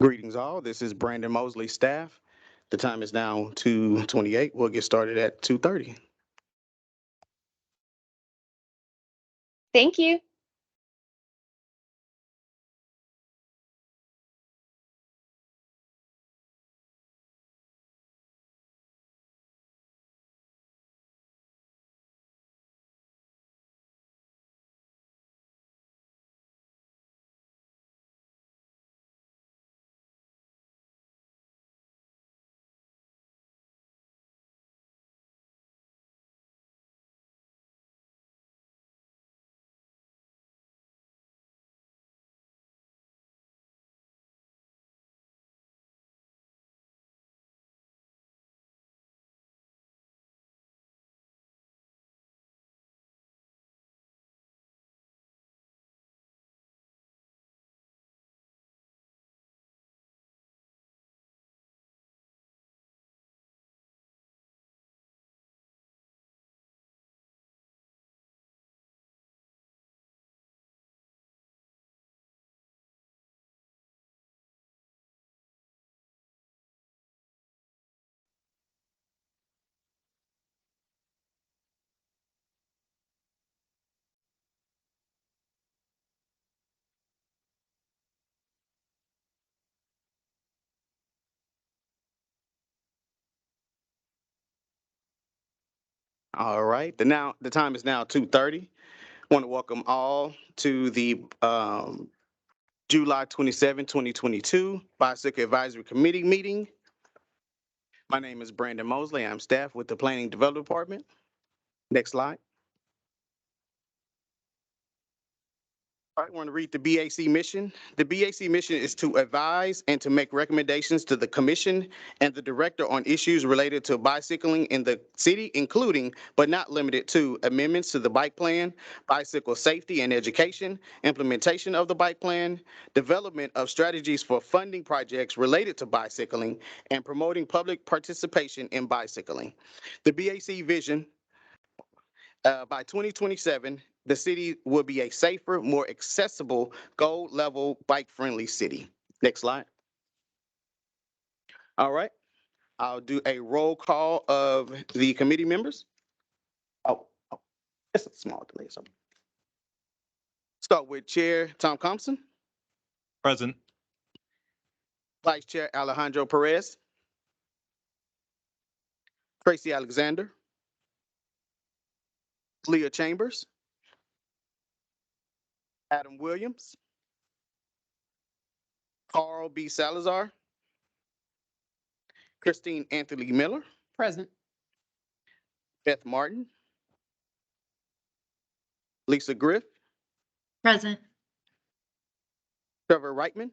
Greetings all. This is Brandon Mosley, staff. The time is now 2:28. We'll get started at 2:30. Thank you. All right. The time is now 2:30. Want to welcome all to the July 27, 2022 Bicycle Advisory Committee meeting. My name is Brandon Mosley. I'm staff with the Planning Development Department. Next slide. All right, I want to read the BAC mission. The BAC mission is to advise and to make recommendations to the commission and the director on issues related to bicycling in the city, including but not limited to amendments to the bike plan, bicycle safety and education, implementation of the bike plan, development of strategies for funding projects related to bicycling, and promoting public participation in bicycling. The BAC vision by 2027, the city will be a safer, more accessible, gold level, bike friendly city. Next slide. All right. I'll do a roll call of the committee members. Oh, it's a small delay. So start with Chair Tom Thompson, Present. Vice Chair Alejandro Perez, Tracy Alexander, Leah Chambers, Adam Williams, Carl B. Salazar, Christine Anthony Miller, Present. Beth Martin, Lisa Griff, Present. Trevor Reitman,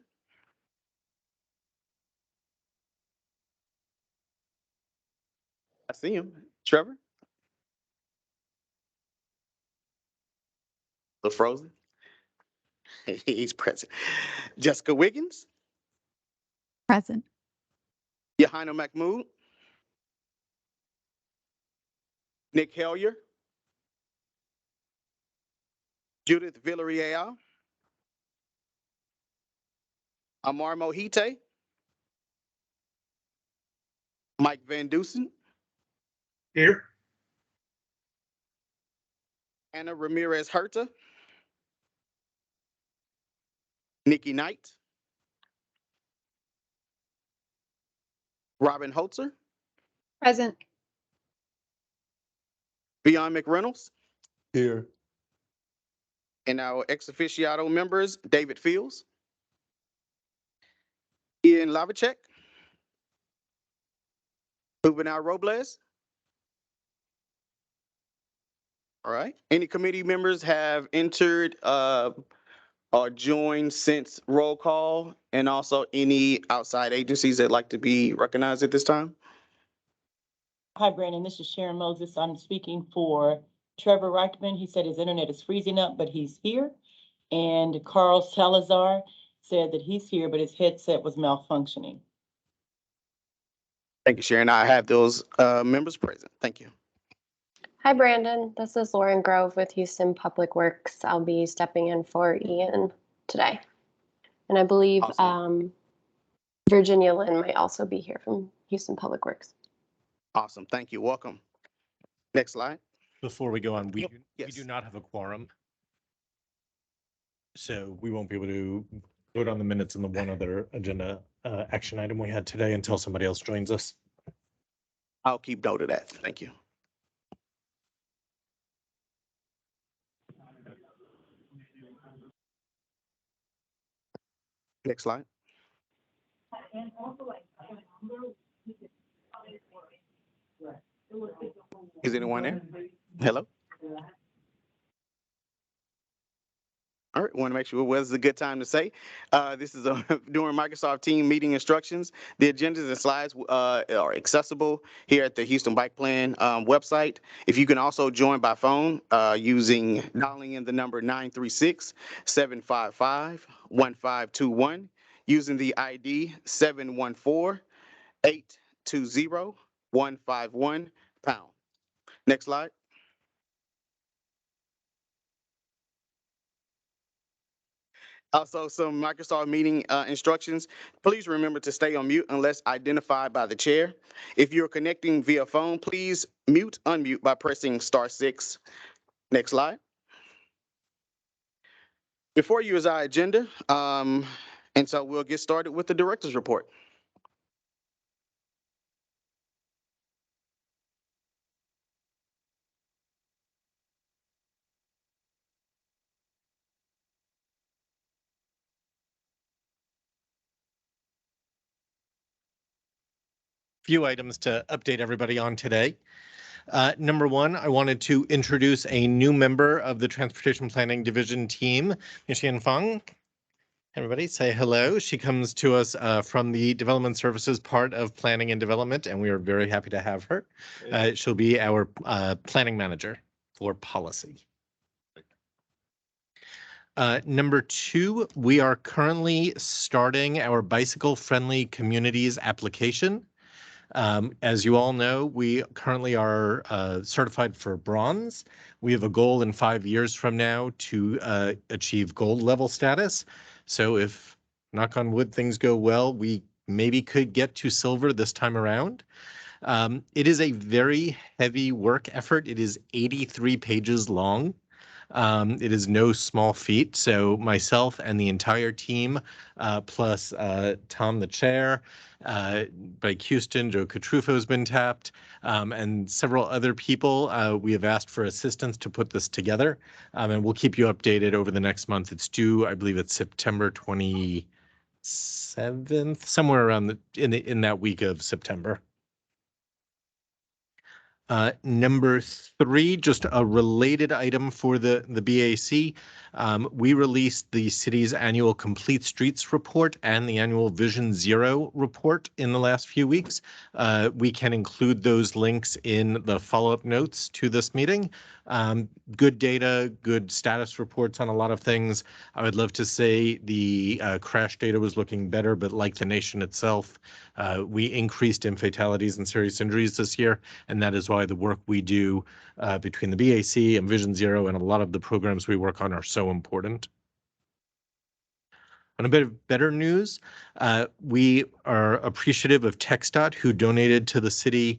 I see him, Trevor, the frozen. He's present. Jessica Wiggins, Present. Yahina Mahmood, Nick Hellier, Judith Villarreal, Amar Mohite, Mike Van Dusen, Here. Anna Ramirez Herta, Nikki Knight, Robin Holzer, Present. Beyond McReynolds, Here. and our ex officiato members, David Fields, Ian Lavacek, Juvenal Robles. All right. Any committee members have entered or joined since roll call, and also any outside agencies that like to be recognized at this time? Hi, Brandon. This is Sharon Moses. I'm speaking for Trevor Reichman. He said his internet is freezing up, but he's here. And Carl Salazar said that he's here, but his headset was malfunctioning. Thank you, Sharon. I have those members present. Thank you. Hi, Brandon. This is Lauren Grove with Houston Public Works. I'll be stepping in for Ian today. And I believe Awesome. Virginia Lynn might also be here from Houston Public Works. Awesome. Thank you. Welcome. Next slide. Before we go on, we Yes. do not have a quorum. So we won't be able to vote on the minutes and the one other agenda action item we had today until somebody else joins us. I'll keep note of that. Thank you. Next slide. Is anyone there? Hello? All right, want to make sure when's a good time to say. This is during Microsoft Team meeting instructions. The agendas and slides are accessible here at the Houston Bike Plan website. If you can also join by phone dialing in the number 936-755-1521 using the ID 714-820-151#. Next slide. Also, some Microsoft meeting instructions. Please remember to stay on mute unless identified by the chair. If you're connecting via phone, please unmute by pressing *6. Next slide. Before you is our agenda, and so we'll get started with the director's report. Few items to update everybody on today. Number one, I wanted to introduce a new member of the Transportation Planning Division team, Mixian Feng. Everybody say hello. She comes to us from the Development Services part of Planning and Development, and we are very happy to have her. She'll be our planning manager for policy. Number two, we are currently starting our bicycle-friendly communities application. As you all know, we currently are certified for bronze. We have a goal in 5 years from now to achieve gold level status. So if, knock on wood, things go well, we maybe could get to silver this time around. It is a very heavy work effort. It is 83 pages long. It is no small feat. So myself and the entire team, plus Tom, the chair, Bike Houston, Joe Catrufo has been tapped, and several other people. We have asked for assistance to put this together, and we'll keep you updated over the next month. It's due, I believe it's September 27th, somewhere around in that week of September. Number three, just a related item for the BAC. We released the city's annual Complete Streets report and the annual Vision Zero report in the last few weeks. We can include those links in the follow-up notes to this meeting. Good data, good status reports on a lot of things. I would love to say the crash data was looking better, but like the nation itself, we increased in fatalities and serious injuries this year, and that is why the work we do between the BAC and Vision Zero and a lot of the programs we work on are so important. On a bit of better news, we are appreciative of TxDOT, who donated to the city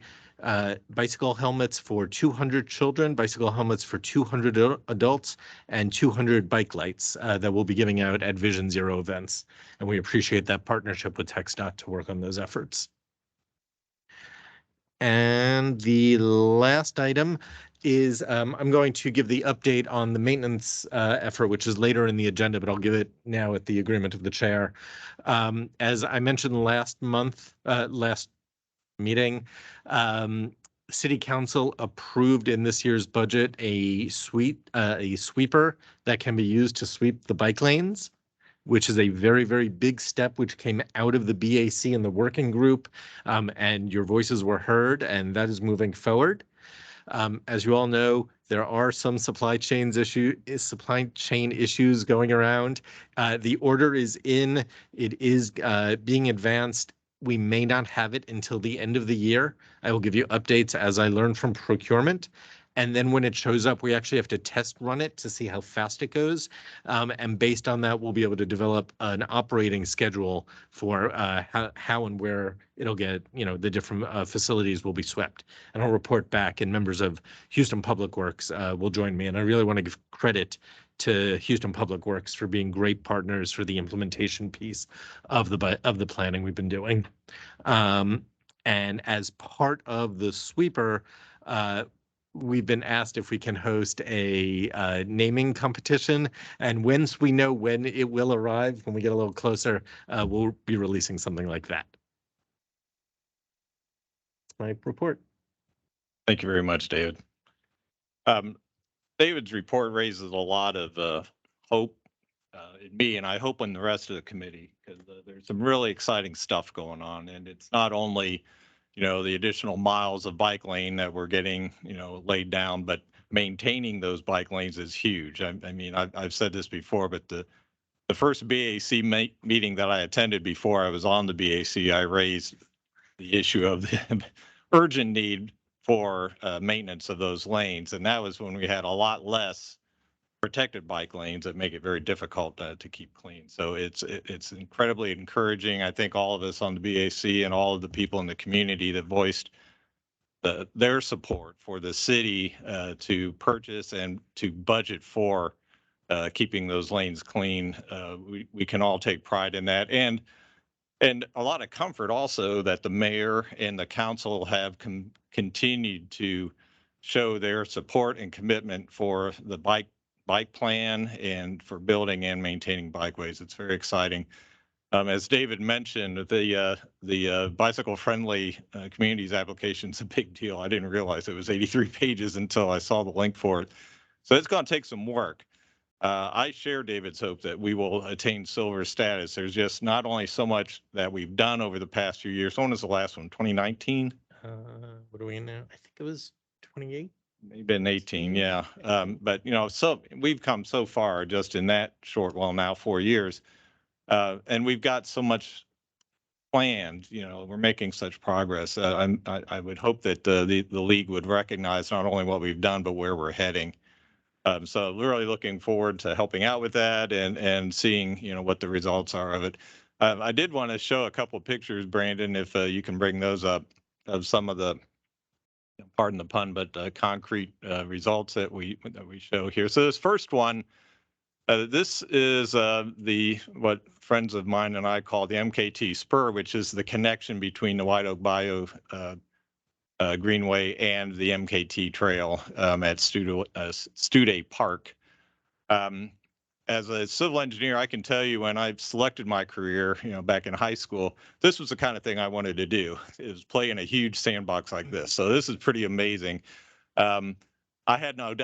bicycle helmets for 200 children, bicycle helmets for 200 adults, and 200 bike lights that we'll be giving out at Vision Zero events. And we appreciate that partnership with TxDOT to work on those efforts. And the last item is I'm going to give the update on the maintenance effort, which is later in the agenda, but I'll give it now at the agreement of the chair. As I mentioned last meeting, City Council approved in this year's budget a sweeper that can be used to sweep the bike lanes, which is a very, very big step, which came out of the BAC and the working group, and your voices were heard, and that is moving forward. As you all know, there are some supply chain issues going around. The order is in. It is being advanced. We may not have it until the end of the year. I will give you updates as I learn from procurement. And then when it shows up, we actually have to test run it to see how fast it goes. And based on that, we'll be able to develop an operating schedule for how and where it'll get, the different facilities will be swept. And I'll report back, and members of Houston Public Works will join me. And I really want to give credit to Houston Public Works for being great partners for the implementation piece of the planning we've been doing. And as part of the sweeper, we've been asked if we can host a naming competition. And once we know when it will arrive, when we get a little closer, we'll be releasing something like that. That's my report. Thank you very much, David. David's report raises a lot of hope in me, and I hope in the rest of the committee, because there's some really exciting stuff going on. And it's not only, the additional miles of bike lane that we're getting, laid down, but maintaining those bike lanes is huge. I mean, I've said this before, but the first BAC meeting that I attended before I was on the BAC, I raised the issue of the urgent need for maintenance of those lanes. And that was when we had a lot less protected bike lanes that make it very difficult to keep clean. So it's incredibly encouraging. I think all of us on the BAC and all of the people in the community that voiced their support for the city to purchase and to budget for keeping those lanes clean. We can all take pride in that. And a lot of comfort also that the mayor and the council have continued to show their support and commitment for the bike plan and for building and maintaining bikeways. It's very exciting. As David mentioned, the bicycle friendly communities application is a big deal. I didn't realize it was 83 pages until I saw the link for it. So it's going to take some work. I share David's hope that we will attain silver status. There's just not only so much that we've done over the past few years. When was the last one? 2019? What are we in now? I think it was 28. Maybe in 18, yeah. But so we've come so far just in that short, well, now 4 years, and we've got so much planned. We're making such progress. I would hope that the league would recognize not only what we've done but where we're heading. So we're really looking forward to helping out with that and seeing what the results are of it. I did want to show a couple of pictures, Brandon, if you can bring those up, of some of the, pardon the pun, but concrete results that we show here. So this first one, this is what friends of mine and I call the MKT Spur, which is the connection between the White Oak Bayou Greenway and the MKT Trail at Studay Park. As a civil engineer, I can tell you when I've selected my career, back in high school, this was the kind of thing I wanted to do, is play in a huge sandbox like this. So this is pretty amazing. I had no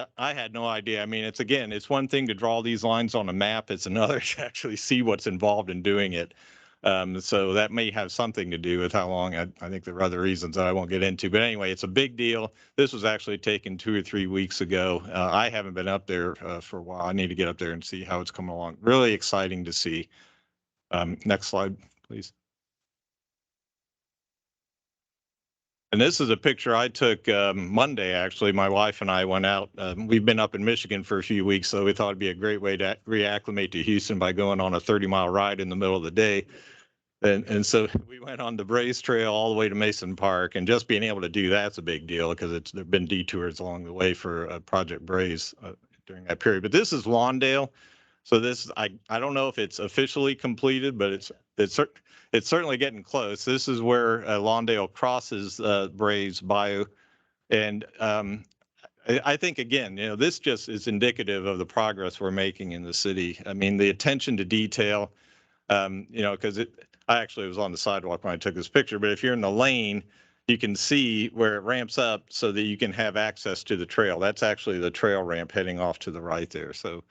idea. I mean, it's one thing to draw these lines on a map. It's another to actually see what's involved in doing it. So that may have something to do with how long. I think there are other reasons that I won't get into. But anyway, it's a big deal. This was actually taken 2 or 3 weeks ago. I haven't been up there for a while. I need to get up there and see how it's coming along. Really exciting to see. Next slide, please. And this is a picture I took Monday, actually. My wife and I went out. We've been up in Michigan for a few weeks, so we thought it'd be a great way to reacclimate to Houston by going on a 30-mile ride in the middle of the day. And so we went on the Braze Trail all the way to Mason Park, and just being able to do that's a big deal because there've been detours along the way for Project Braze during that period. But this is Lawndale. So this, I don't know if it's officially completed, but it's certainly getting close. This is where Lawndale crosses Braze Bayou. And I think, again, this just is indicative of the progress we're making in the city. I mean, the attention to detail, because I actually was on the sidewalk when I took this picture, but if you're in the lane, you can see where it ramps up so that you can have access to the trail. That's actually the trail ramp heading off to the right there. So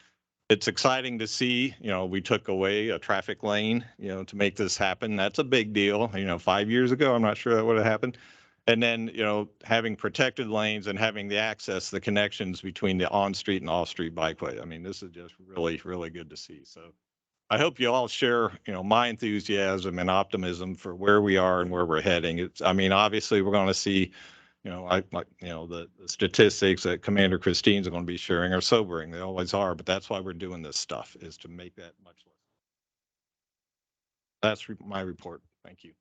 it's exciting to see. We took away a traffic lane, to make this happen. That's a big deal. 5 years ago, I'm not sure that would have happened. And then, having protected lanes and having the access, the connections between the on-street and off-street bikeway. I mean, this is just really, really good to see. So I hope you all share, my enthusiasm and optimism for where we are and where we're heading. Obviously we're going to see the statistics that Commander Christine's going to be sharing are sobering. They always are, but that's why we're doing this stuff, is to make that much less. That's my report. Thank you.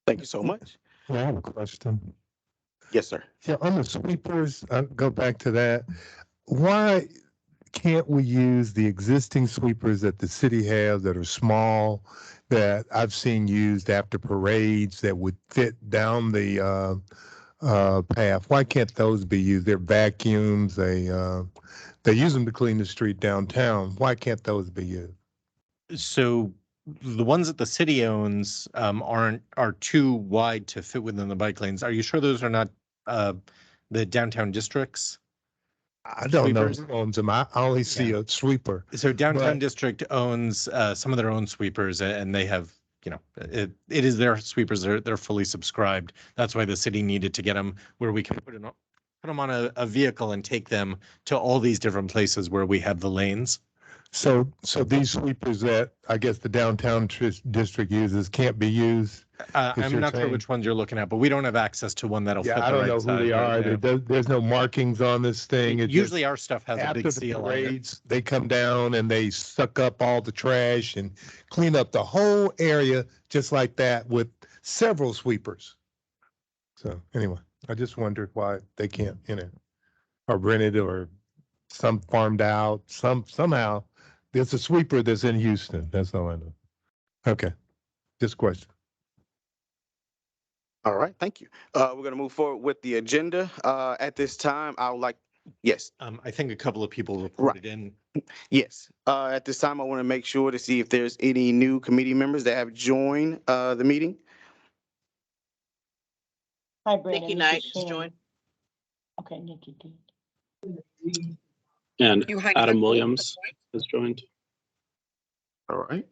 Thank you so much. I have a question. Yes, sir. Yeah, on the sweepers, I'll go back to that. Why can't we use the existing sweepers that the city has that are small, that I've seen used after parades that would fit down the path? Why can't those be used? They're vacuums. They use them to clean the street downtown. Why can't those be used? So the ones that the city owns are too wide to fit within the bike lanes. Are you sure those are not the downtown districts? I don't know Sweepers? who owns them. I only see Yeah. a sweeper. So downtown But- district owns some of their own sweepers, and they have, it is their sweepers. They're fully subscribed. That's why the city needed to get them where we can put them on a vehicle and take them to all these different places where we have the lanes. So these sweepers that I guess the downtown district uses can't be used. I'm you're not sure saying- which ones you're looking at, but we don't have access to one that'll fit Yeah, I the don't right know size. who they are. right There's no markings on this thing. now. It Usually just, our stuff has a after big the seal on it. parades, they come down and they suck up all the trash and clean up the whole area just like that with several sweepers. So anyway, I just wondered why they can't, or rented or some farmed out, somehow. There's a sweeper that's in Houston. That's all I know. Okay, just a question. All right, thank you. We're going to move forward with the agenda. At this time, I would like, yes, I think a couple of people reported in. yes. At this time, I want to make sure to see if there's any new committee members that have joined the meeting. Hi, Brandon. Nikki this Knight is has Sharon. joined. Okay, Nikki did. And You hiked Adam up. Williams has joined. All right.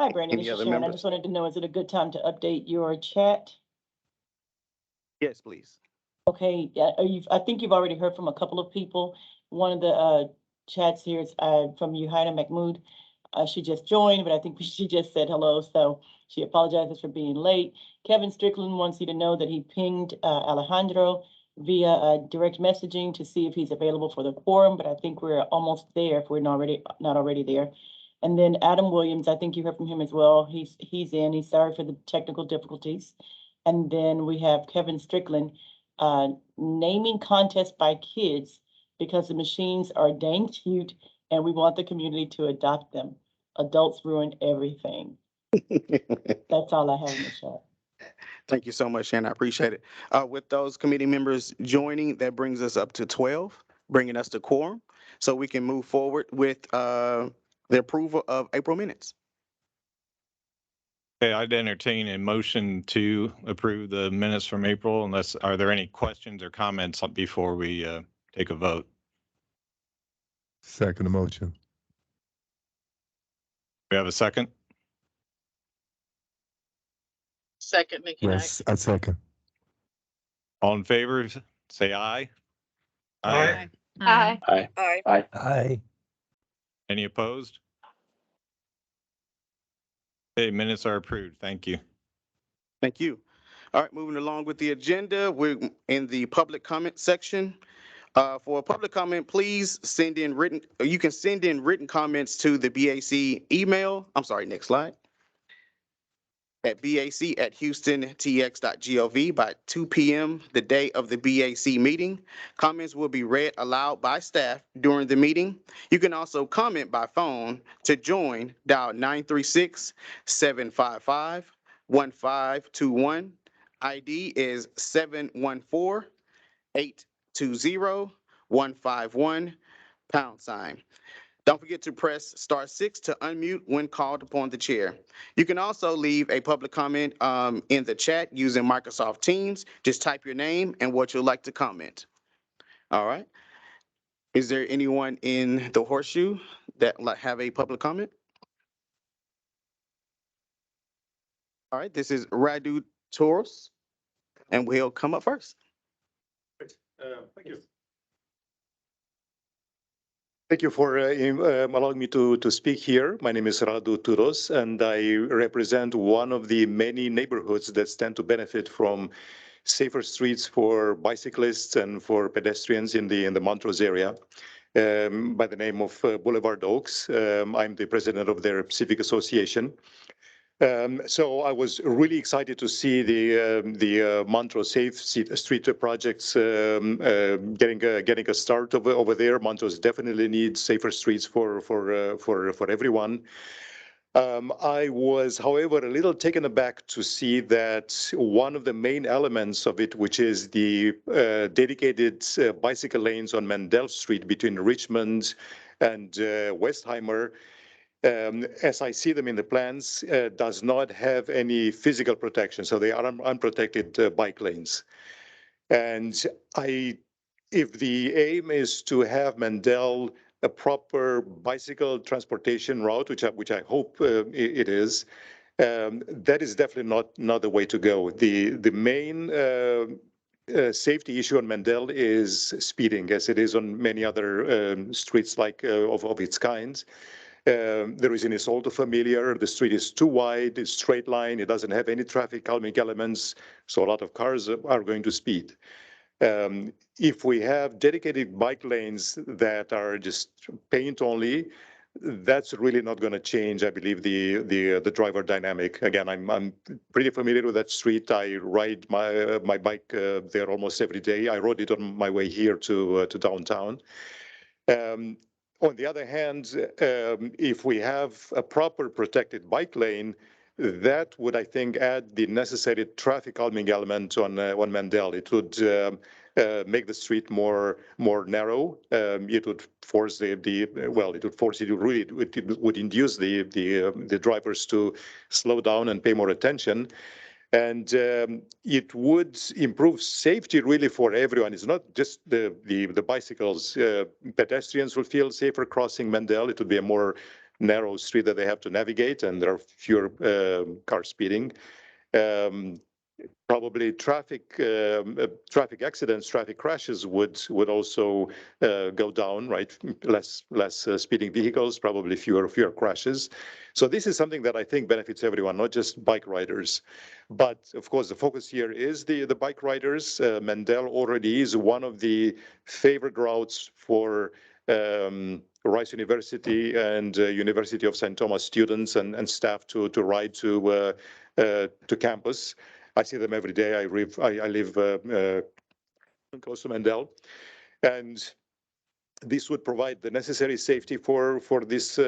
Hi, Brandon. Any This is other Sharon. I members? just wanted to know, is it a good time to update your chat? Yes, please. Okay, I think you've already heard from a couple of people. One of the chats here is from Yuhaina Mahmood. She just joined, but I think she just said hello, so she apologizes for being late. Kevin Strickland wants you to know that he pinged Alejandro via direct messaging to see if he's available for the quorum, but I think we're almost there if we're not already there. And then Adam Williams, I think you heard from him as well. He's in. He's sorry for the technical difficulties. And then we have Kevin Strickland, naming contest by kids because the machines are dang cute and we want the community to adopt them. Adults ruin everything. That's all I have in the chat. Thank you so much, Shannon. I appreciate it. With those committee members joining, that brings us up to 12, bringing us to quorum. So we can move forward with the approval of April minutes. Okay, I'd entertain a motion to approve the minutes from April are there any questions or comments before we take a vote? Second motion. We have a second? Second, Nikki Knight. Yes, I second. All in favor, say aye. Aye. Aye. Aye. Aye. Aye. Any opposed? Okay, minutes are approved. Thank you. Thank you. All right, moving along with the agenda, we're in the public comment section. For a public comment, please send in you can send in written comments to the BAC email. I'm sorry, next slide. At bac@houstontx.gov by 2 p.m. the day of the BAC meeting. Comments will be read aloud by staff during the meeting. You can also comment by phone. To join, dial 936-755-1521. ID is 714-820-151 #. Don't forget to press *6 to unmute when called upon the chair. You can also leave a public comment in the chat using Microsoft Teams. Just type your name and what you'd like to comment. All right. Is there anyone in the horseshoe that have a public comment? All right. This is Radu Toros, and we'll come up first. Thank you. Thank you for allowing me to speak here. My name is Radu Turos, and I represent one of the many neighborhoods that stand to benefit from safer streets for bicyclists and for pedestrians in the Montrose area. By the name of Boulevard Oaks. I'm the president of their civic association. So I was really excited to see the Montrose Safe Street projects getting a start over there. Montrose definitely needs safer streets for everyone. I was, however, a little taken aback to see that one of the main elements of it, which is the dedicated bicycle lanes on Mandel Street between Richmond and Westheimer, as I see them in the plans, does not have any physical protection. So they are unprotected bike lanes. And if the aim is to have Mandel a proper bicycle transportation route, which I hope it is, that is definitely not the way to go. The main safety issue on Mandel is speeding, as it is on many other streets like of its kind. The reason is all too familiar. The street is too wide, it's straight line, it doesn't have any traffic calming elements, so a lot of cars are going to speed. If we have dedicated bike lanes that are just paint only, that's really not going to change, I believe, the driver dynamic. Again, I'm pretty familiar with that street. I ride my bike there almost every day. I rode it on my way here to downtown. On the other hand, if we have a proper protected bike lane, that would, I think, add the necessary traffic calming element on Mandel. It would make the street more narrow. It would force it would induce the drivers to slow down and pay more attention. And it would improve safety really for everyone. It's not just the bicycles. Pedestrians will feel safer crossing Mandel. It would be a more narrow street that they have to navigate, and there are fewer cars speeding. Probably traffic accidents, traffic crashes would also go down, right? Less speeding vehicles, probably fewer crashes. So this is something that I think benefits everyone, not just bike riders. But of course, the focus here is the bike riders. Mandel already is one of the favorite routes for Rice University and University of St. Thomas students and staff to ride to campus. I see them every day. I live close to Mandel, and this would provide the necessary safety for these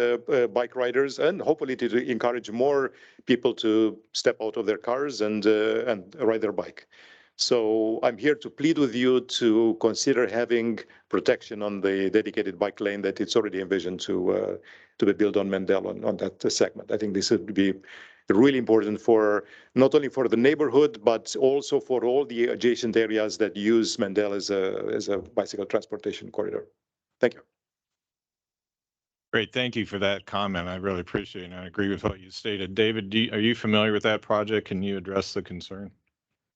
bike riders, and hopefully to encourage more people to step out of their cars and ride their bike. So I'm here to plead with you to consider having protection on the dedicated bike lane that it's already envisioned to be built on Mandel on that segment. I think this would be really important for not only for the neighborhood, but also for all the adjacent areas that use Mandel as a bicycle transportation corridor. Thank you. Great, thank you for that comment. I really appreciate it, and I agree with what you stated. David, are you familiar with that project? Can you address the concern?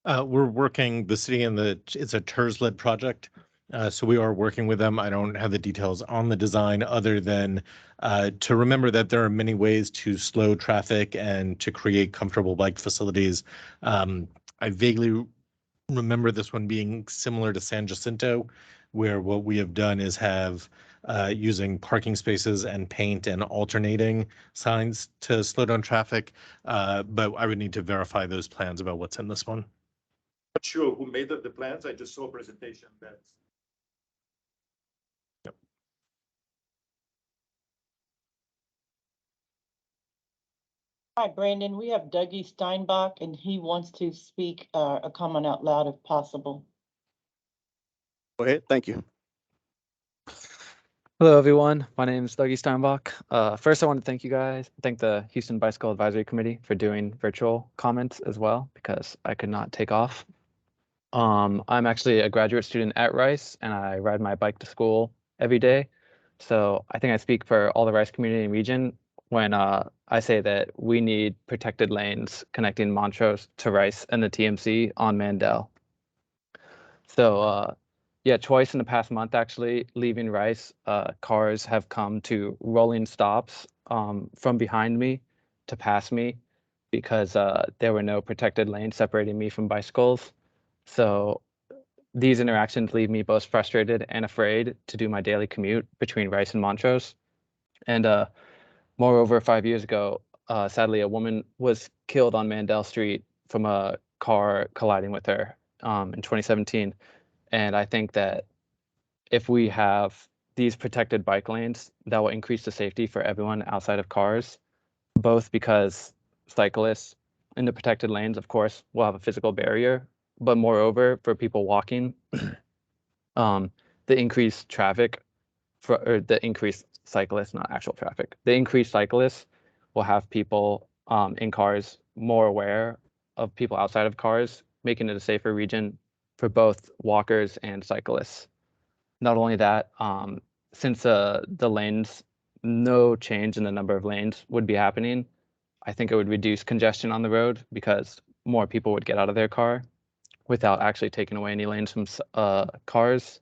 We're working, the city and it's a TERS-led project. So we are working with them. I don't have the details on the design other than to remember that there are many ways to slow traffic and to create comfortable bike facilities. I vaguely remember this one being similar to San Jacinto, where what we have done is have using parking spaces and paint and alternating signs to slow down traffic. But I would need to verify those plans about what's in this one. Not sure who made the plans. I just saw a presentation. Yep. Hi, Brandon. We have Dougie Steinbach, and he wants to speak a comment out loud if possible. Go ahead. Thank you. Hello, everyone. My name is Dougie Steinbach. First, I want to thank you guys, thank the Houston Bicycle Advisory Committee for doing virtual comments as well, because I could not take off. I'm actually a graduate student at Rice, and I ride my bike to school every day. So I think I speak for all the Rice community and region when I say that we need protected lanes connecting Montrose to Rice and the TMC on Mandel. So Yeah, twice in the past month, actually, leaving Rice, cars have come to rolling stops from behind me to pass me because there were no protected lanes separating me from bicycles. So these interactions leave me both frustrated and afraid to do my daily commute between Rice and Montrose. And moreover, 5 years ago, sadly, a woman was killed on Mandel Street from a car colliding with her in 2017. And I think that if we have these protected bike lanes, that will increase the safety for everyone outside of cars, both because cyclists in the protected lanes, of course, will have a physical barrier, but moreover, for people walking, the increased traffic or the increased cyclists, not actual traffic, the increased cyclists will have people in cars more aware of people outside of cars, making it a safer region for both walkers and cyclists. Not only that, since the lanes, no change in the number of lanes would be happening, I think it would reduce congestion on the road because more people would get out of their car without actually taking away any lanes from cars.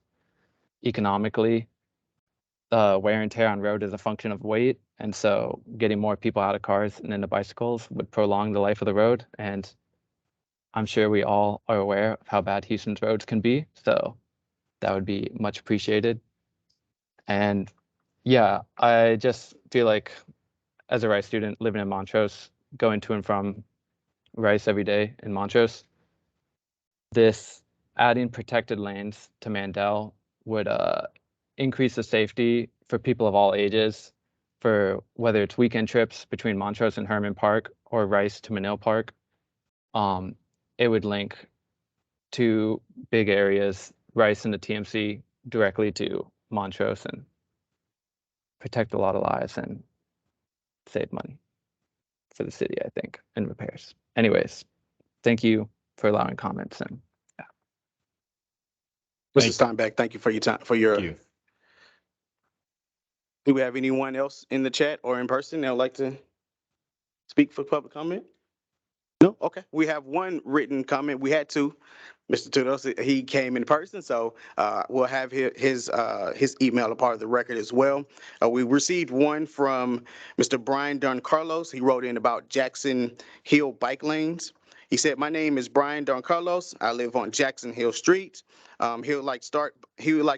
Economically, wear and tear on road is a function of weight, and so getting more people out of cars and into bicycles would prolong the life of the road. And I'm sure we all are aware of how bad Houston's roads can be, so that would be much appreciated. And yeah, I just feel like as a Rice student living in Montrose, going to and from Rice every day in Montrose, this adding protected lanes to Mandel would increase the safety for people of all ages, for whether it's weekend trips between Montrose and Herman Park or Rice to Manil Park. It would link two big areas, Rice and the TMC, directly to Montrose and protect a lot of lives and save money for the city, I think, and repairs. Anyways, thank you for allowing comments. And yeah. Mr. Steinbeck, thank you for your time, Thank you. Do we have anyone else in the chat or in person that would like to speak for public comment? No? Okay. We have one written comment. We had two. Mr. Tudos, he came in person, so we'll have his email a part of the record as well. We received one from Mr. Brian Don Carlos. He wrote in about Jackson Hill bike lanes. He said, "My name is Brian Don Carlos. I live on Jackson Hill Street. He would like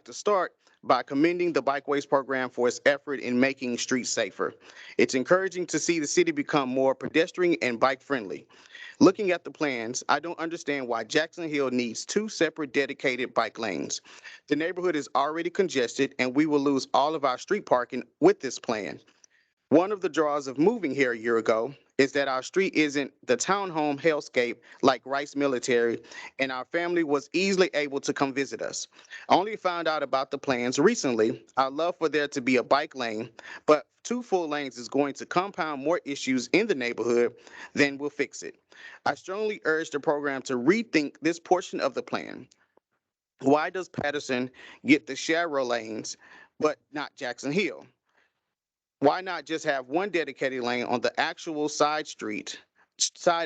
to start by commending the Bikeways program for its effort in making streets safer. It's encouraging to see the city become more pedestrian and bike friendly. Looking at the plans, I don't understand why Jackson Hill needs two separate dedicated bike lanes. The neighborhood is already congested and we will lose all of our street parking with this plan. One of the draws of moving here a year ago is that our street isn't the townhome hellscape like Rice Military, and our family was easily able to come visit us. I only found out about the plans recently. I'd love for there to be a bike lane, but 2 full lanes is going to compound more issues in the neighborhood than will fix it. I strongly urge the program to rethink this portion of the plan. Why does Patterson get the Sharrow lanes, but not Jackson Hill? Why not just have one dedicated lane on the actual side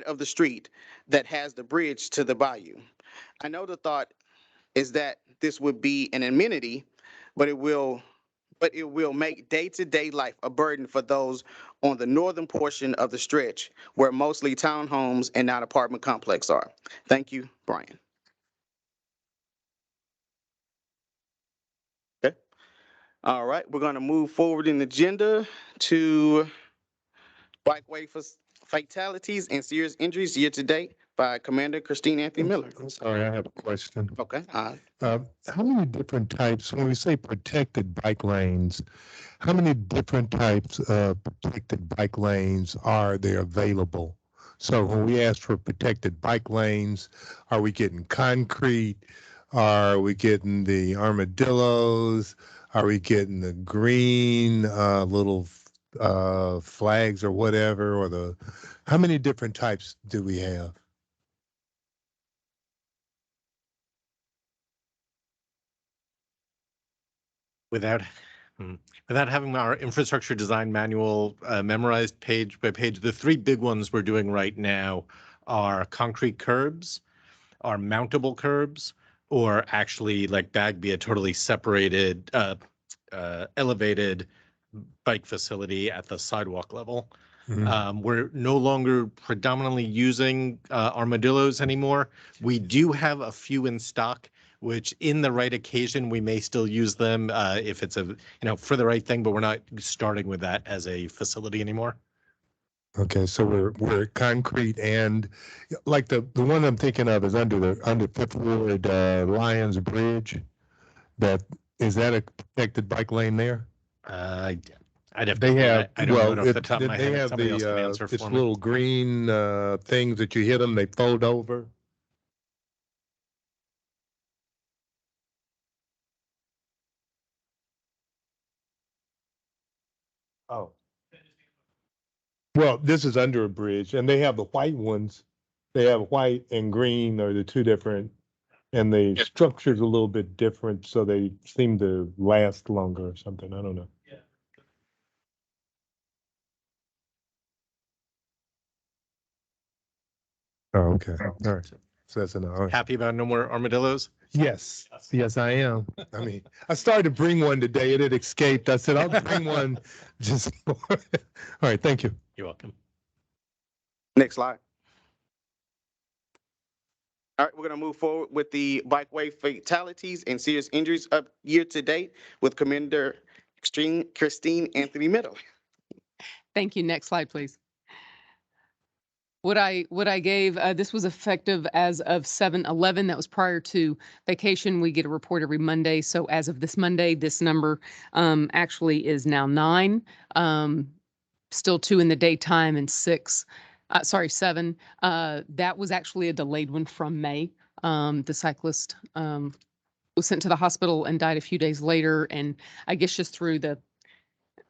of the street that has the bridge to the bayou? I know the thought is that this would be an amenity, but it will make day-to-day life a burden for those on the northern portion of the stretch where mostly townhomes and not apartment complex are. Thank you, Brian. Okay. All right, we're going to move forward in the agenda to Bikeway fatalities and serious injuries year to date by Commander Christine Anthony Miller. I'm sorry, I have a question. Okay. How many different types, when we say protected bike lanes, how many different types of protected bike lanes are there available? So when we ask for protected bike lanes, are we getting concrete? Are we getting the armadillos? Are we getting the green little flags or whatever? Or how many different types do we have? Without having our infrastructure design manual memorized page by page, the 3 big ones we're doing right now are concrete curbs, are mountable curbs, or actually like Bac be a totally separated, elevated bike facility at the sidewalk level. We're no longer predominantly using armadillos anymore. We do have a few in stock, which in the right occasion, we may still use them if it's for the right thing, but we're not starting with that as a facility anymore. Okay, so we're concrete, and like the one I'm thinking of is under Fifth Ward Lions Bridge. Is that a protected bike lane there? I'd have They have, I don't know it off the top of my they head. have Somebody else can answer it's for me. little green things that you hit them, they fold over. Oh. Well, this is under a bridge, and they have the white ones. They have white and green are the two different, and the structure's a little bit different, so they seem to last longer or something. I don't know. Oh, okay. All right. So that's enough. All right. Happy about no more armadillos? Yes, yes, I am. I mean, I started to bring one today and it escaped. I said, I'll bring one just. All right, thank you. You're welcome. Next slide. All right, we're going to move forward with the Bikeway fatalities and serious injuries up year to date with Commander Christine Anthony Meadow. Thank you. Next slide, please. What I gave, this was effective as of 7/11. That was prior to vacation. We get a report every Monday. So as of this Monday, this number actually is now 9. Still 2 in the daytime and 7. That was actually a delayed one from May. The cyclist was sent to the hospital and died a few days later. And I guess just through the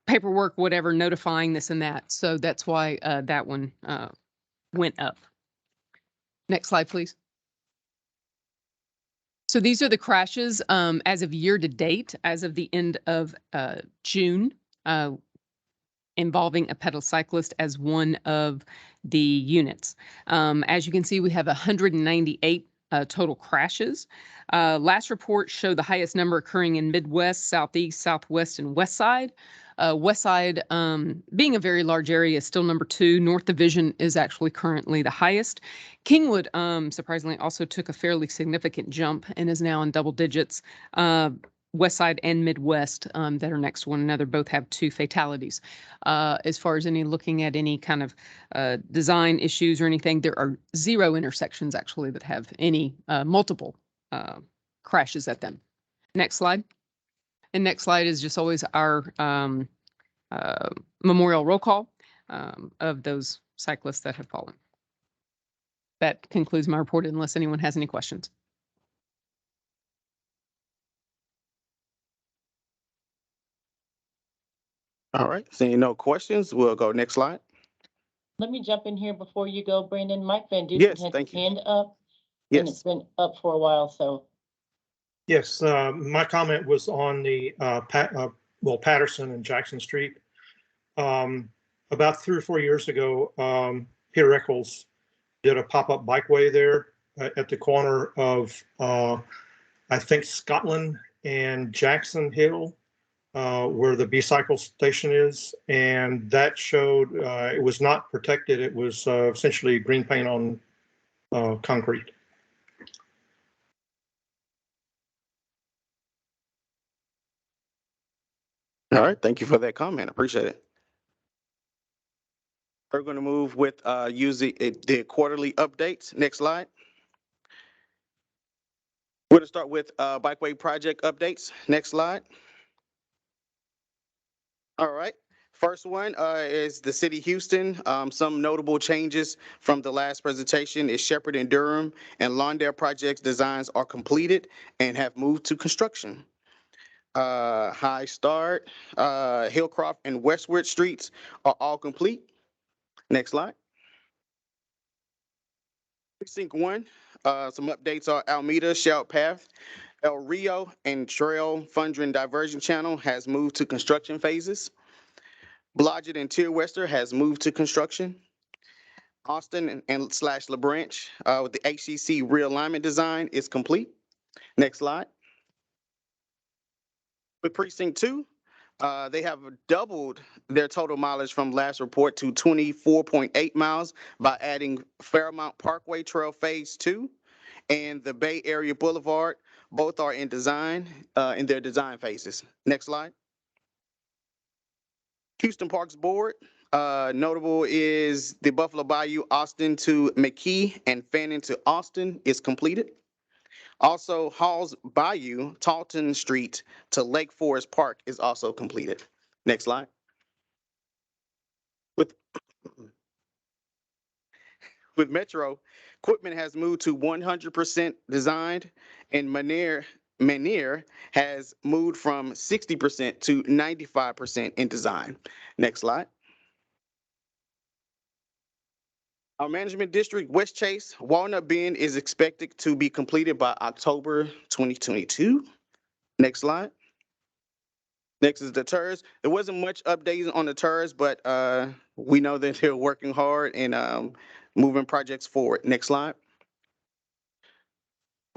paperwork, whatever, notifying this and that. So that's why that one went up. Next slide, please. So these are the crashes as of year to date, as of the end of June, involving a pedal cyclist as one of the units. As you can see, we have 198 total crashes. Last report showed the highest number occurring in Midwest, Southeast, Southwest, and West Side. West Side, being a very large area, is still number 2. North Division is actually currently the highest. Kingwood, surprisingly, also took a fairly significant jump and is now in double digits. West Side and Midwest that are next to one another both have 2 fatalities. As far as looking at any kind of design issues or anything, there are 0 intersections actually that have any multiple crashes at them. Next slide. And next slide is just always our memorial roll call of those cyclists that have fallen. That concludes my report unless anyone has any questions. All right, seeing no questions, we'll go next slide. Let me jump in here before you go, Brandon. Mike Van Dusen Yes, has thank his you. hand up. And it's Yes, been up for a while, so. Yes, my comment was on the Patterson and Jackson Street. About 3 or 4 years ago, Peter Eccles did a pop-up bikeway there at the corner of I think Scotland and Jackson Hill, where the B-cycle station is, and that showed it was not protected. It was essentially green paint on concrete. all right, thank you for that comment, appreciate it. We're going to move with using the quarterly updates. Next slide. We're going to start with Bikeway project updates. Next slide. All right. First one is the City of Houston. Some notable changes from the last presentation is Shepherd and Durham and Lawndale projects designs are completed and have moved to construction. High Start, Hillcroft, and Westward streets are all complete. Next slide. Precinct 1, some updates are Alameda, Shell Path, El Rio, and Trail Fundren Diversion Channel has moved to construction phases. Blodgett and Tierwester has moved to construction. Austin and / LaBranch with the HCC realignment design is complete. Next slide. With precinct 2, they have doubled their total mileage from last report to 24.8 miles by adding Fairmount Parkway Trail Phase 2 and the Bay Area Boulevard. Both are in their design phases. Next slide. Houston Parks Board. Notable is the Buffalo Bayou Austin to McKee and Fannin to Austin is completed. Also, Halls Bayou, Talton Street to Lake Forest Park is also completed. Next slide. With Metro, equipment has moved to 100% designed, and Manier has moved from 60% to 95% in design. Next slide. Our management district, West Chase, Walnut Bend is expected to be completed by October 2022. Next slide. Next is the TERS. There wasn't much updates on the TERS, but we know that they're working hard and moving projects forward. Next slide.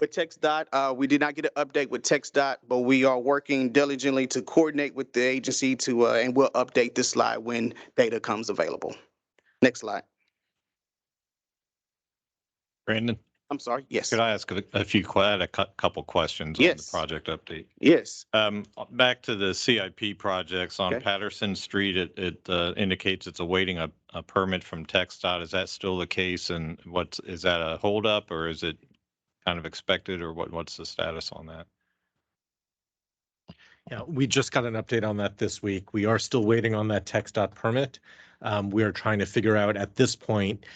With TxDOT, we did not get an update with TxDOT, but we are working diligently to coordinate with the agency and we'll update this slide when data comes available. Next slide. Brandon, I'm sorry. Yes. could I ask a few, couple questions on the Yes. project update? Yes. Back to the CIP projects on Okay. Patterson Street, it indicates it's awaiting a permit from TxDOT. Is that still the case? And is that a holdup or is it kind of expected or what's the status on that? Yeah, we just got an update on that this week. We are still waiting on that TxDOT permit. We are trying to figure out at this point,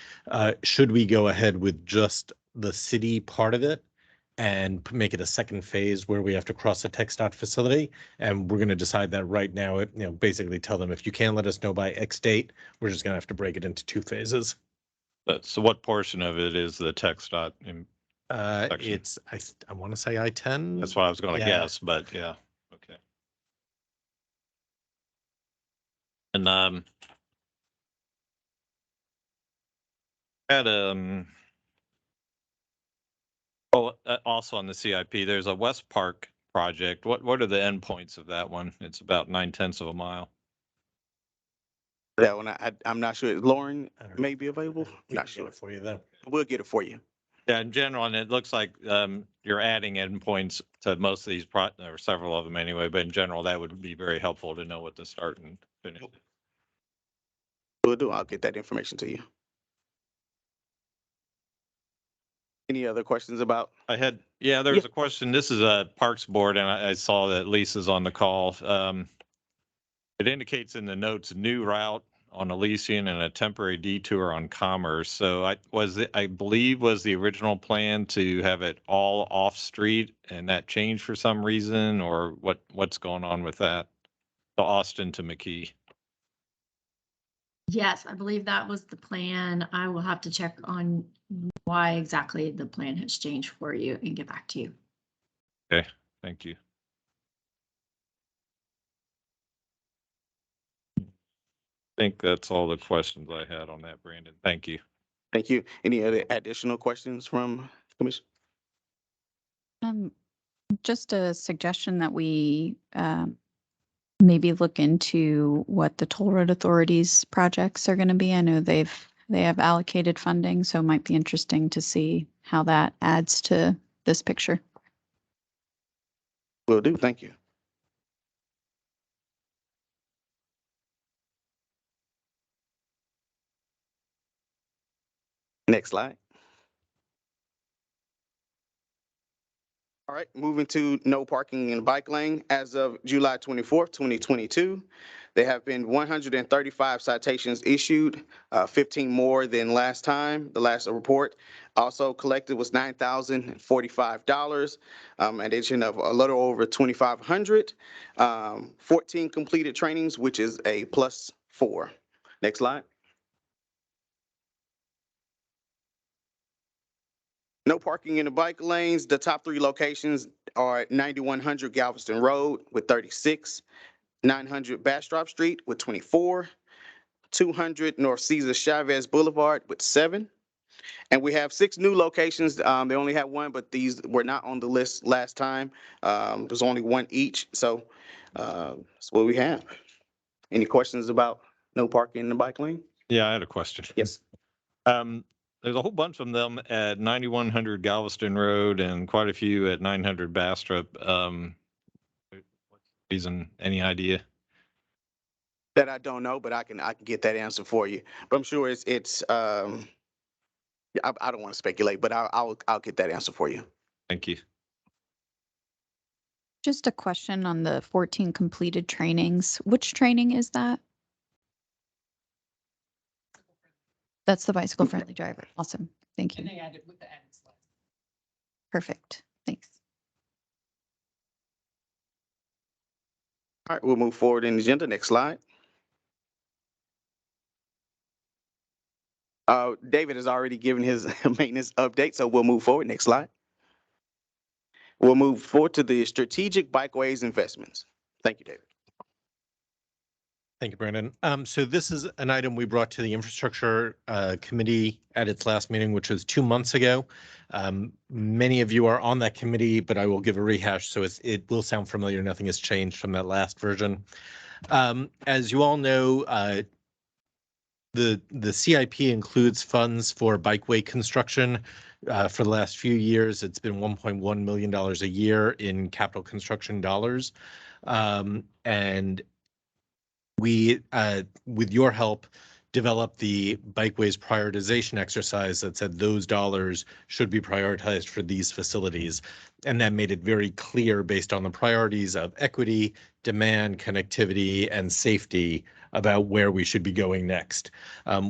should we go ahead with just the city part of it and make it a second phase where we have to cross the TxDOT facility? And we're going to decide that right now. Basically tell them if you can't let us know by X date, we're just going to have to break it into 2 phases. So what portion of it is the TxDOT? It's I want to say I-10. That's what I was going to guess, but yeah. Okay. And also on the CIP, there's a West Park project. What are the endpoints of that one? It's about 9/10 of a mile. That one, I'm not sure. Lauren may be available. We Not can get sure. it for you though. We'll get it for you. Yeah, in general, and it looks like you're adding endpoints to most of these or several of them anyway, but in general, that would be very helpful to know what to start and finish. We'll do. I'll get that information to you. Any other questions about? There's a question. This is a Parks Board, and I saw that Lisa's on the call. It indicates in the notes, new route on Elysian and a temporary detour on Commerce. So I believe was the original plan to have it all off street, and that changed for some reason, or what's going on with that? The Austin to McKee. Yes, I believe that was the plan. I will have to check on why exactly the plan has changed for you and get back to you. Okay, thank you. I think that's all the questions I had on that, Brandon. Thank you. Thank you. Any other additional questions from the commission? Just a suggestion that we maybe look into what the toll road authorities projects are going to be. I know they have allocated funding, so it might be interesting to see how that adds to this picture. Will do. Thank you. Next slide. All right, moving to no parking in bike lane. As of July 24th, 2022, there have been 135 citations issued, 15 more than last time, the last report. Also collected was $9,045, addition of a little over 2,500, 14 completed trainings, which is a +4. Next slide. No parking in the bike lanes. The top 3 locations are 9100 Galveston Road with 36, 900 Bastrop Street with 24, 200 North Cesar Chavez Boulevard with 7, And we have 6 new locations. They only had 1, but these were not on the list last time. There's only 1 each, so that's what we have. Any questions about no parking in the bike lane? Yeah, I had a question. Yes. There's a whole bunch of them at 9100 Galveston Road and quite a few at 900 Bastrop. What's the reason? Any idea? That I don't know, but I can get that answer for you. But I'm sure it's I don't want to speculate, but I'll get that answer for you. Thank you. Just a question on the 14 completed trainings. Which training is that? That's the bicycle friendly driver. Awesome. Thank you. And they added with the added slides. Perfect. Thanks. All right, we'll move forward in the agenda. Next slide. David has already given his maintenance update, so we'll move forward. Next slide. We'll move forward to the strategic bikeways investments. Thank you, David. Thank you, Brandon. So this is an item we brought to the infrastructure committee at its last meeting, which was 2 months ago. Many of you are on that committee, but I will give a rehash so it will sound familiar. Nothing has changed from that last version. As you all know, the CIP includes funds for bikeway construction. For the last few years, it's been $1.1 million a year in capital construction dollars. And we, with your help, developed the Bikeways prioritization exercise that said those dollars should be prioritized for these facilities. And that made it very clear based on the priorities of equity, demand, connectivity, and safety about where we should be going next.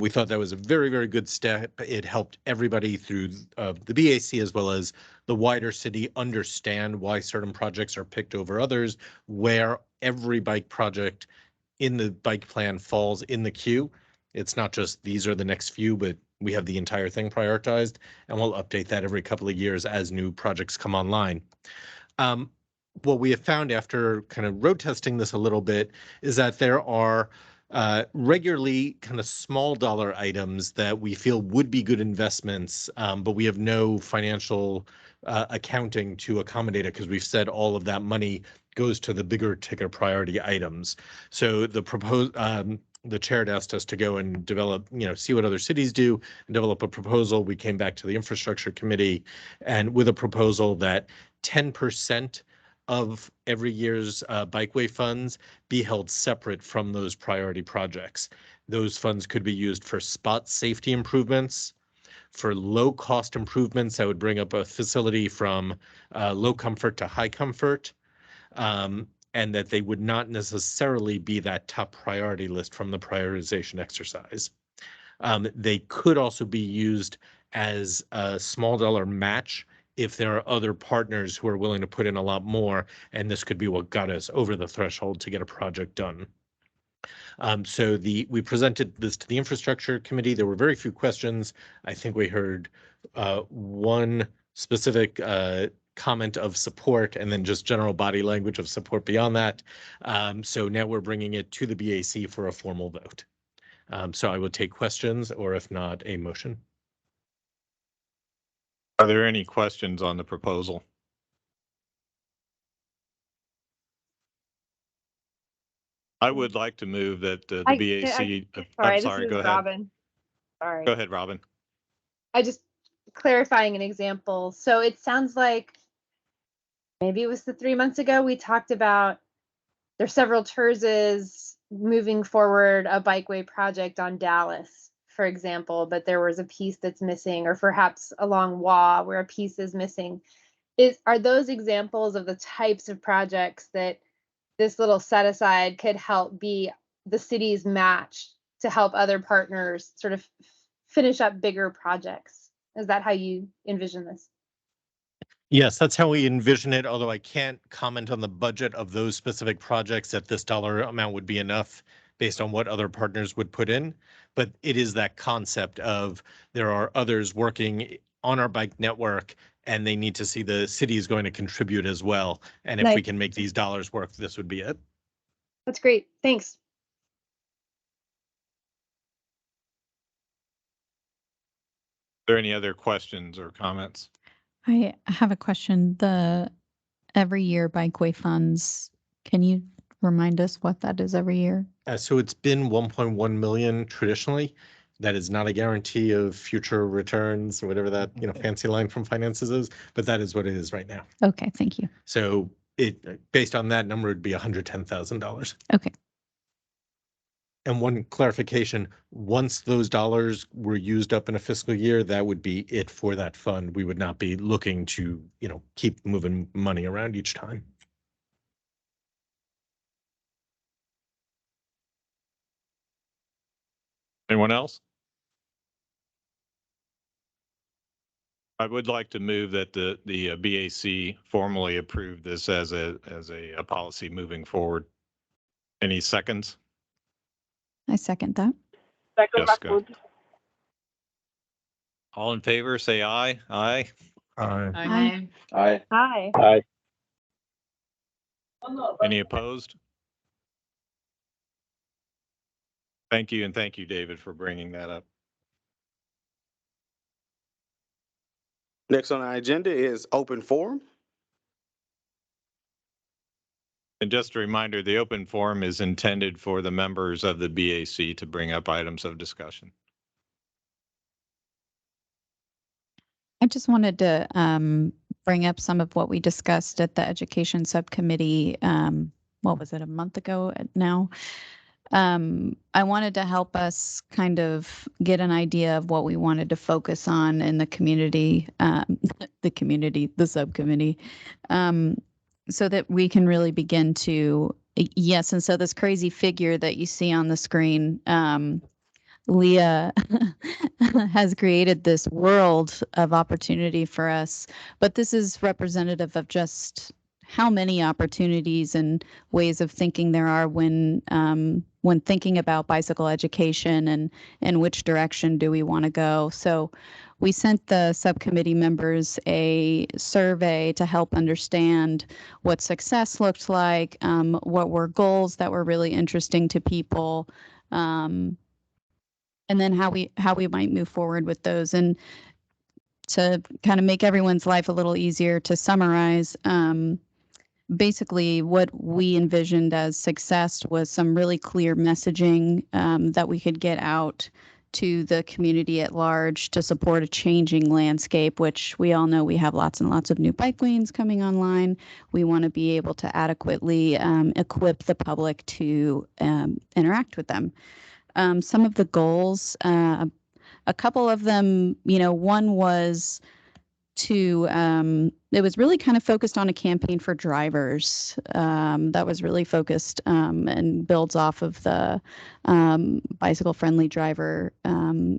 We thought that was a very, very good step. It helped everybody through the BAC as well as the wider city understand why certain projects are picked over others, where every bike project in the bike plan falls in the queue. It's not just these are the next few, but we have the entire thing prioritized, and we'll update that every couple of years as new projects come online. What we have found after kind of road testing this a little bit is that there are regularly kind of small dollar items that we feel would be good investments, but we have no financial accounting to accommodate it because we've said all of that money goes to the bigger ticket priority items. So the chair had asked us to go and develop, see what other cities do and develop a proposal. We came back to the infrastructure committee and with a proposal that 10% of every year's bikeway funds be held separate from those priority projects. Those funds could be used for spot safety improvements, for low cost improvements that would bring up a facility from low comfort to high comfort, and that they would not necessarily be that top priority list from the prioritization exercise. They could also be used as a small dollar match if there are other partners who are willing to put in a lot more, and this could be what got us over the threshold to get a project done. So we presented this to the infrastructure committee. There were very few questions. I think we heard one specific comment of support and then just general body language of support beyond that. So now we're bringing it to the BAC for a formal vote. So I would take questions, or if not, a motion. Are there any questions on the proposal? I would like to move that the BAC. I'm sorry, go ahead. Robin. Sorry. Go ahead, Robin. I just clarifying an example. So it sounds like maybe it was the 3 months ago we talked about there's several TERSs moving forward a bikeway project on Dallas, for example, but there was a piece that's missing, or perhaps along WA where a piece is missing. Are those examples of the types of projects that this little set aside could help be the city's match to help other partners sort of finish up bigger projects? Is that how you envision this? Yes, that's how we envision it, although I can't comment on the budget of those specific projects that this dollar amount would be enough based on what other partners would put in. But it is that concept of there are others working on our bike network and they need to see the city is going to contribute as well. And if we can make these dollars work, this would be it. That's great. Thanks. there any other questions or comments? I have a question. The every year Bikeway funds, can you remind us what that is every year? So it's been 1.1 million traditionally. That is not a guarantee of future returns or whatever that, fancy line from finances is, but that is what it is right now. Okay, thank you. So based on that number, it'd be $110,000. Okay. And one clarification, once those dollars were used up in a fiscal year, that would be it for that fund. We would not be looking to, keep moving money around each time. Anyone else? I would like to move that the BAC formally approve this as a policy moving forward. Any seconds? I second that. Jessica. All in favor, say aye. Aye. Aye. Aye. Hi. Any opposed? Thank you, and thank you, David, for bringing that up. Next on our agenda is open forum. And just a reminder, the open forum is intended for the members of the BAC to bring up items of discussion. I just wanted to bring up some of what we discussed at the education subcommittee. What was it, a month ago now? I wanted to help us kind of get an idea of what we wanted to focus on in the community, the subcommittee, so that we can really begin to, yes. And so this crazy figure that you see on the screen, Leah has created this world of opportunity for us, but this is representative of just how many opportunities and ways of thinking there are when thinking about bicycle education and which direction do we want to go. So we sent the subcommittee members a survey to help understand what success looked like, what were goals that were really interesting to people, and then how we might move forward with those. And to kind of make everyone's life a little easier, to summarize, basically what we envisioned as success was some really clear messaging that we could get out to the community at large to support a changing landscape, which we all know we have lots and lots of new bike lanes coming online. We want to be able to adequately equip the public to interact with them. Some of the goals, a couple of them, one was to, it was really kind of focused on a campaign for drivers that was really focused and builds off of the bicycle friendly driver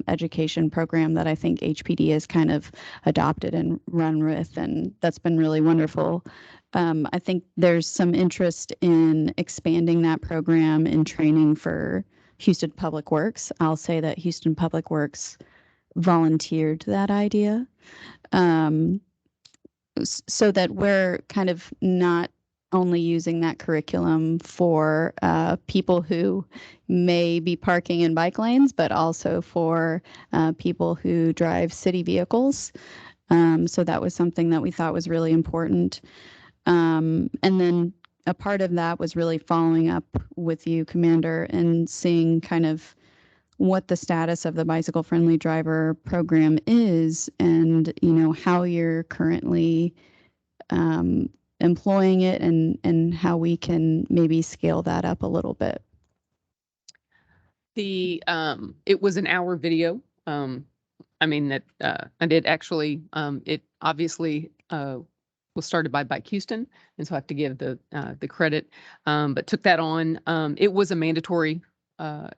education program that I think HPD has kind of adopted and run with, and that's been really wonderful. I think there's some interest in expanding that program and training for Houston Public Works. I'll say that Houston Public Works volunteered that idea, so that we're kind of not only using that curriculum for people who may be parking in bike lanes, but also for people who drive city vehicles. So that was something that we thought was really important. And then a part of that was really following up with you, Commander, and seeing kind of what the status of the bicycle friendly driver program is, and how you're currently employing it, and how we can maybe scale that up a little bit. It was an hour video. I mean that I did actually. It obviously was started by Bike Houston, and so I have to give the credit. But took that on. It was a mandatory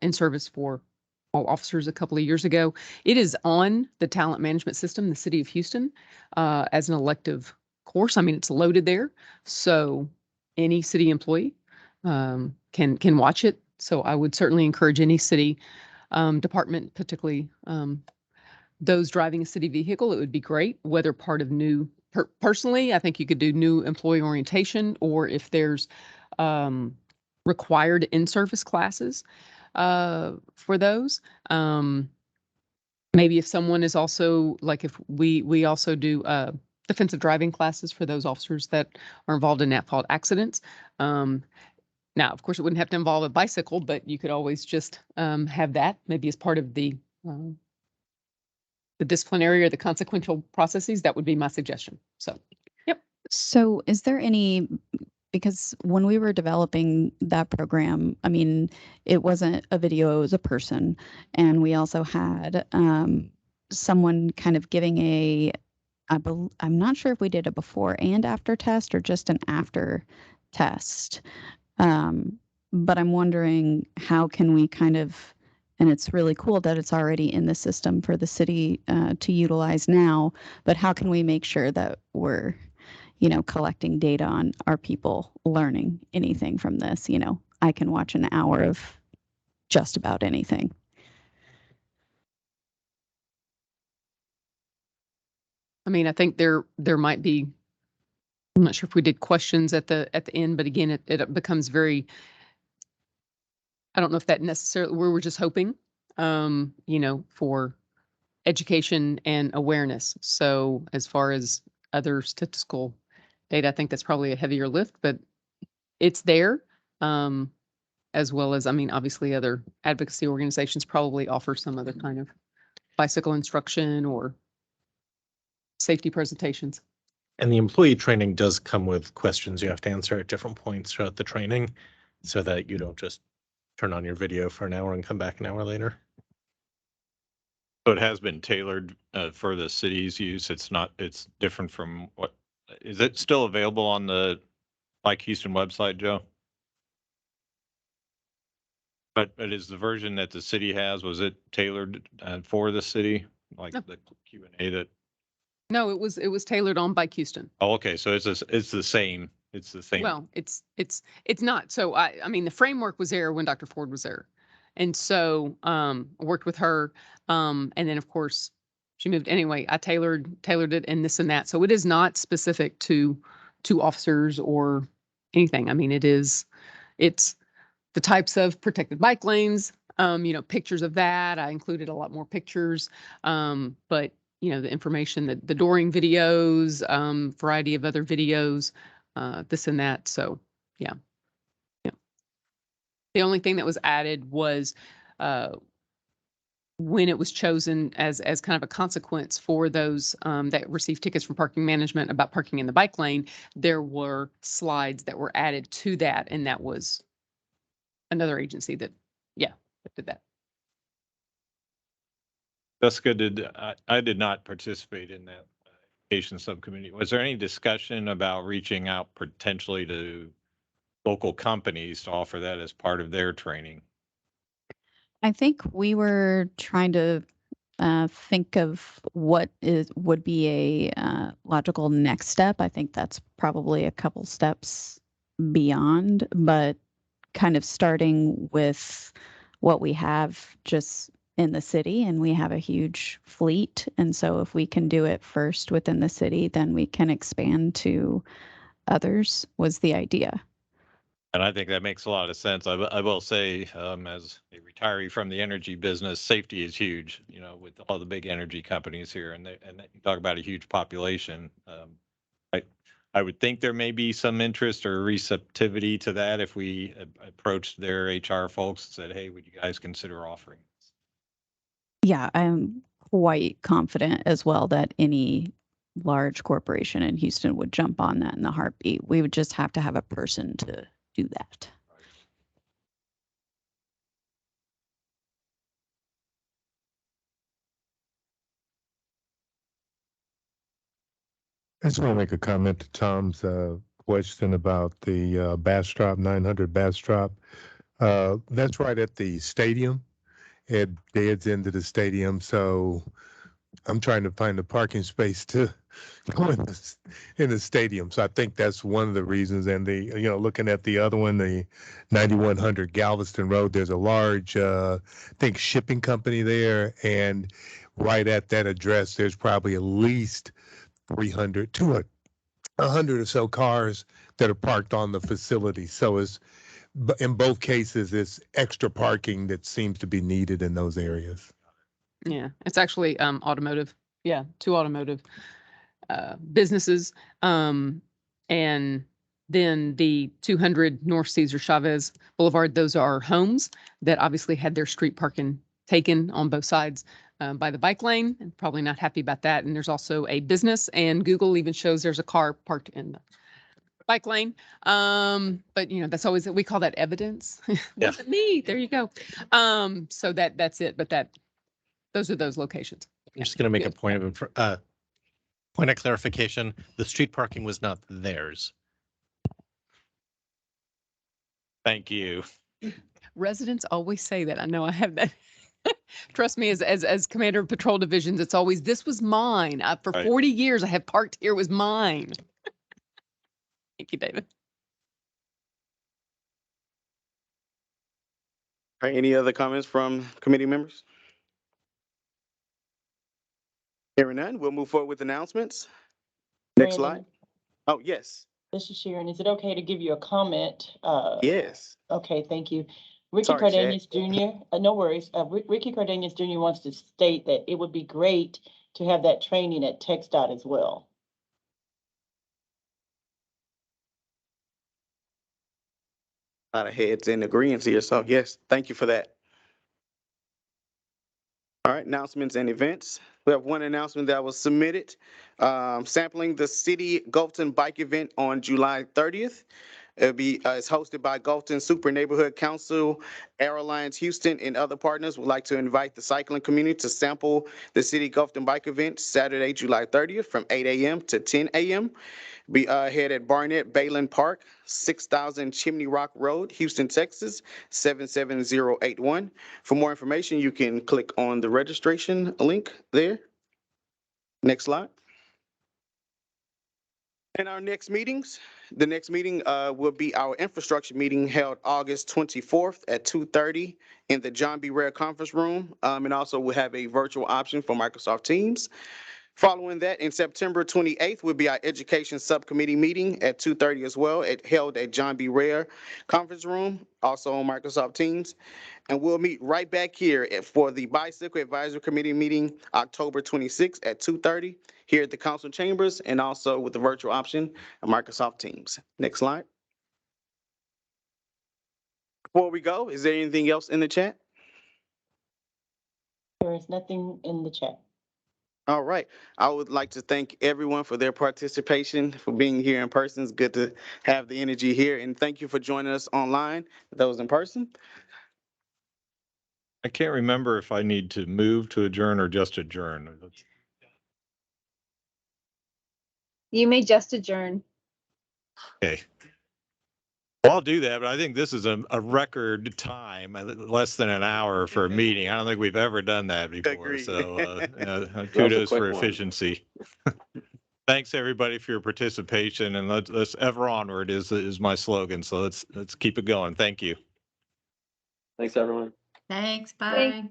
in service for all officers a couple of years ago. It is on the talent management system, the city of Houston, as an elective course. I mean, it's loaded there, so any city employee can watch it. So I would certainly encourage any city department, particularly those driving a city vehicle. It would be great, whether part of new. Personally, I think you could do new employee orientation, or if there's required in-service classes for those. Maybe if someone is also, like if we also do defensive driving classes for those officers that are involved in at-fault accidents. Now, of course, it wouldn't have to involve a bicycle, but you could always just have that maybe as part of the disciplinary or the consequential processes. That would be my suggestion. So, yep. So is there any, because when we were developing that program, I mean, it wasn't a video, it was a person. And we also had someone kind of giving I'm not sure if we did a before and after test or just an after test. But I'm wondering how can we kind of, and it's really cool that it's already in the system for the city to utilize now, but how can we make sure that we're, collecting data on our people learning anything from this? I can watch an hour of just about anything. I mean, I think there might be, I'm not sure if we did questions at the end, but again, it becomes very, I don't know if that necessarily, we were just hoping, for education and awareness. So as far as other statistical data, I think that's probably a heavier lift, but it's there. As well as, I mean, obviously other advocacy organizations probably offer some other kind of bicycle instruction or safety presentations. And the employee training does come with questions you have to answer at different points throughout the training so that you don't just turn on your video for an hour and come back an hour later. So it has been tailored for the city's use. It's different from what, is it still available on the Bike Houston website, Joe? But is the version that the city has, was it tailored for the city? Like the Q&A that? No, it was tailored on Bike Houston. Oh, okay. So it's the same. It's the same. Well, it's not. So I mean, the framework was there when Dr. Ford was there. And so I worked with her. And then of course she moved anyway. I tailored it and this and that. So it is not specific to officers or anything. I mean, it's the types of protected bike lanes, pictures of that. I included a lot more pictures. But the information, the dooring videos, variety of other videos, this and that. So yeah. The only thing that was added was when it was chosen as kind of a consequence for those that received tickets from parking management about parking in the bike lane, there were slides that were added to that, and that was another agency that did that. That's good. I did not participate in that education subcommittee. Was there any discussion about reaching out potentially to local companies to offer that as part of their training? I think we were trying to think of what would be a logical next step. I think that's probably a couple steps beyond, but kind of starting with what we have just in the city, and we have a huge fleet. And so if we can do it first within the city, then we can expand to others, was the idea. And I think that makes a lot of sense. I will say, as a retiree from the energy business, safety is huge, with all the big energy companies here, and you talk about a huge population. I would think there may be some interest or receptivity to that if we approached their HR folks and said, hey, would you guys consider offering this? Yeah, I'm quite confident as well that any large corporation in Houston would jump on that in a heartbeat. We would just have to have a person to do that. I just want to make a comment to Tom's question about the Bastrop 900 Bastrop. That's right at the stadium. It deads into the stadium, so I'm trying to find a parking space to go in the stadium. So I think that's one of the reasons. And looking at the other one, the 9100 Galveston Road, there's a large, I think, shipping company there, and right at that address, there's probably at least 300 to 100 or so cars that are parked on the facility. So in both cases, it's extra parking that seems to be needed in those areas. Yeah, it's actually automotive. Yeah, two automotive businesses. And then the 200 North Cesar Chavez Boulevard, those are homes that obviously had their street parking taken on both sides by the bike lane, and probably not happy about that. And there's also a business, and Google even shows there's a car parked in the bike lane. But you know, that's always, we call that evidence. Wasn't me. There you go. So that's it. But those are those locations. I'm just going to make a Good. point of clarification. The street parking was not theirs. Thank you. Residents always say that. I know I have that. Trust me, as commander of patrol divisions, it's always, this was mine. For Right. 40 years, I have parked here, it was mine. Thank you, David. All right, any other comments from committee members? Hearing none, we'll move forward with announcements. Next slide. Brandon, Oh, yes. this is Sharon. Is it okay to give you a comment? Yes. Okay, thank you. Ricky Sorry, Cardenas Jr., no worries. Ricky Cardenas Jr. wants to state that it would be great to have that training at TxDOT as well. A lot of heads in agreement here, so yes, thank you for that. All right, announcements and events. We have one announcement that was submitted, sampling the City Gulfton Bike event on July 30th. It's hosted by Gulfton Super Neighborhood Council, Air Alliance Houston, and other partners would like to invite the cycling community to sample the City Gulfton Bike event Saturday, July 30th from 8 a.m. to 10 a.m. Be ahead at Barnett Balin Park, 6000 Chimney Rock Road, Houston, Texas, 77081. For more information, you can click on the registration link there. Next slide. And our next meetings, the next meeting will be our infrastructure meeting held August 24th at 2:30 in the John B. Rare Conference Room. And also we'll have a virtual option for Microsoft Teams. Following that, in September 28th will be our education subcommittee meeting at 2:30 as well, held at John B. Rare Conference Room, also on Microsoft Teams. And we'll meet right back here for the Bicycle Advisory Committee meeting, October 26th at 2:30 here at the council chambers, and also with the virtual option of Microsoft Teams. Next slide. Before we go, is there anything else in the chat? There is nothing in the chat. All right. I would like to thank everyone for their participation, for being here in person. It's good to have the energy here. And thank you for joining us online, those in person. I can't remember if I need to move to adjourn or just adjourn. You may just adjourn. Okay. Well, I'll do that, but I think this is a record time, less than an hour for a meeting. I don't think we've ever done that before. Agreed. So kudos for efficiency. Thanks everybody for your participation, and let's ever onward is my slogan. So let's keep it going. Thank you. Thanks, everyone. Thanks. Bye.